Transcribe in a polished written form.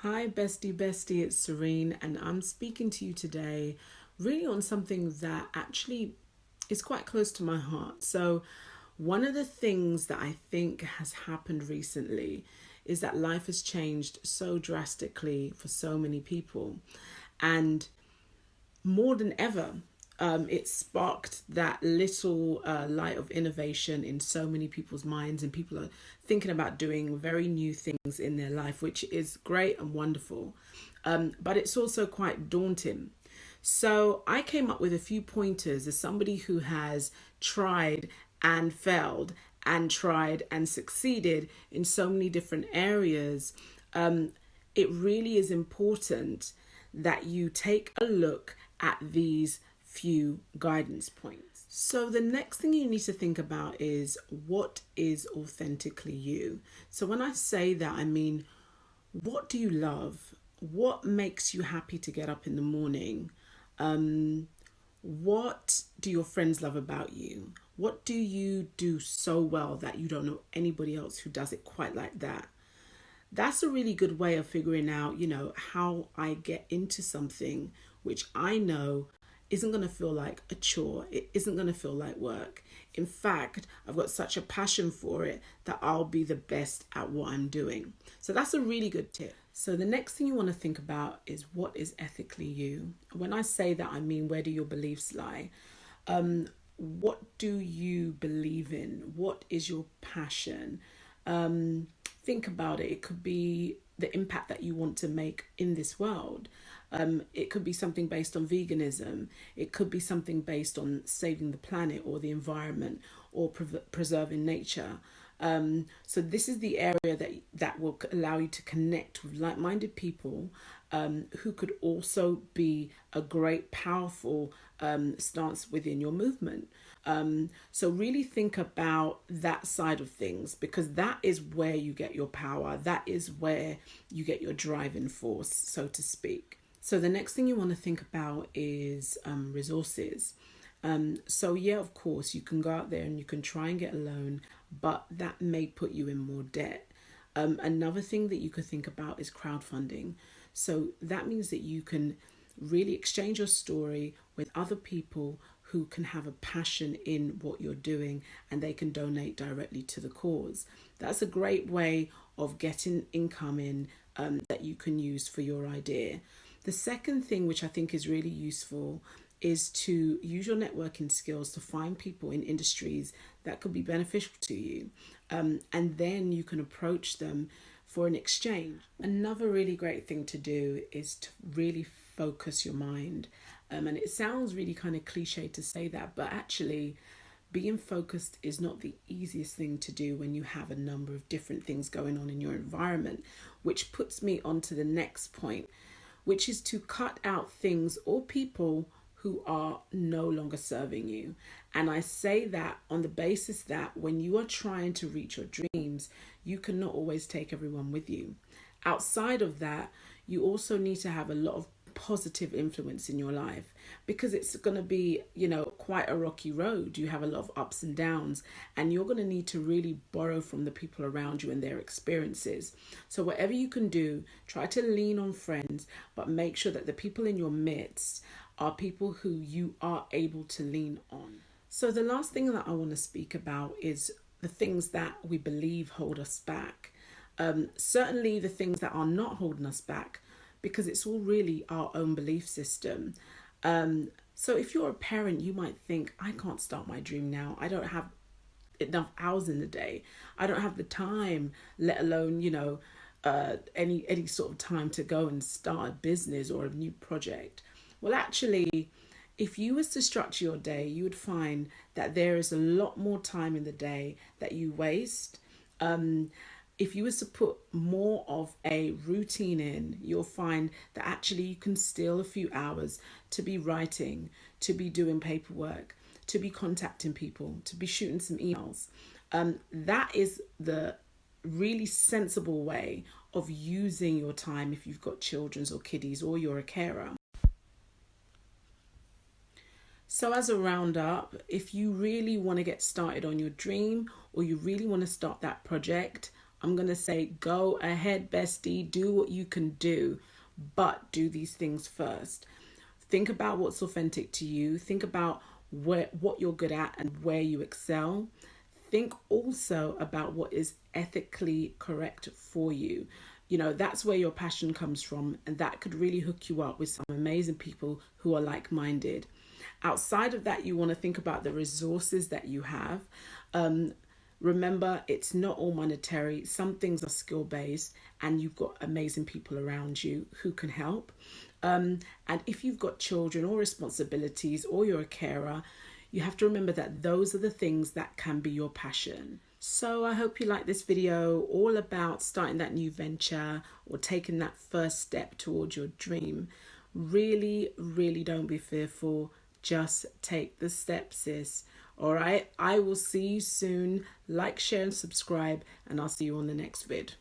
Hi, bestie, it's Serene, and I'm speaking to you today really on something that actually is quite close to my heart. So, one of the things that I think has happened recently is that life has changed so drastically for so many people, and more than ever, it sparked that little light of innovation in so many people's minds, and people are thinking about doing very new things in their life, which is great and wonderful. But it's also quite daunting. So I came up with a few pointers as somebody who has tried and failed and tried and succeeded in so many different areas. It really is important that you take a look at these few guidance points. So, the next thing you need to think about is what is authentically you. So, when I say that, I mean, what do you love? What makes you happy to get up in the morning? What do your friends love about you? What do you do so well that you don't know anybody else who does it quite like that? That's a really good way of figuring out, how I get into something which I know isn't going to feel like a chore. It isn't going to feel like work. In fact, I've got such a passion for it that I'll be the best at what I'm doing. So that's a really good tip. So the next thing you want to think about is what is ethically you. When I say that, I mean, where do your beliefs lie? What do you believe in? What is your passion? Think about it. It could be the impact that you want to make in this world. It could be something based on veganism. It could be something based on saving the planet or the environment or preserving nature. So this is the area that will allow you to connect with like-minded people who could also be a great, powerful stance within your movement. So really think about that side of things, because that is where you get your power. That is where you get your driving force, so to speak. So the next thing you want to think about is resources. So yeah, of course, you can go out there and you can try and get a loan, but that may put you in more debt. Another thing that you could think about is crowdfunding. So that means that you can really exchange your story with other people who can have a passion in what you're doing, and they can donate directly to the cause. That's a great way of getting income in that you can use for your idea. The second thing, which I think is really useful, is to use your networking skills to find people in industries that could be beneficial to you. And then you can approach them for an exchange. Another really great thing to do is to really focus your mind. And it sounds really kind of cliche to say that, but actually being focused is not the easiest thing to do when you have a number of different things going on in your environment, which puts me on to the next point, which is to cut out things or people who are no longer serving you. And I say that on the basis that when you are trying to reach your dreams, you cannot always take everyone with you. Outside of that, you also need to have a lot of positive influence in your life, because it's going to be, quite a rocky road. You have a lot of ups and downs, and you're going to need to really borrow from the people around you and their experiences. So whatever you can do, try to lean on friends, but make sure that the people in your midst are people who you are able to lean on. So the last thing that I want to speak about is the things that we believe hold us back. Certainly the things that are not holding us back, because it's all really our own belief system. So if you're a parent, you might think, I can't start my dream now. I don't have enough hours in the day. I don't have the time, let alone, any sort of time to go and start a business or a new project. Well, actually, if you was to structure your day, you would find that there is a lot more time in the day that you waste. If you was to put more of a routine in, you'll find that actually you can steal a few hours to be writing, to be doing paperwork, to be contacting people, to be shooting some emails. That is the really sensible way of using your time if you've got children or kiddies or you're a carer. So as a roundup, if you really want to get started on your dream, or you really want to start that project, I'm going to say, go ahead, bestie, do what you can do, but do these things first. Think about what's authentic to you. Think about what you're good at and where you excel. Think also about what is ethically correct for you. You know, that's where your passion comes from, and that could really hook you up with some amazing people who are like-minded. Outside of that, you want to think about the resources that you have. Remember, it's not all monetary. Some things are skill-based, and you've got amazing people around you who can help. And if you've got children or responsibilities, or you're a carer, you have to remember that those are the things that can be your passion. So I hope you like this video all about starting that new venture or taking that first step towards your dream. Really, really don't be fearful. Just take the steps, sis. All right, I will see you soon. Like, share, and subscribe, and I'll see you on the next vid.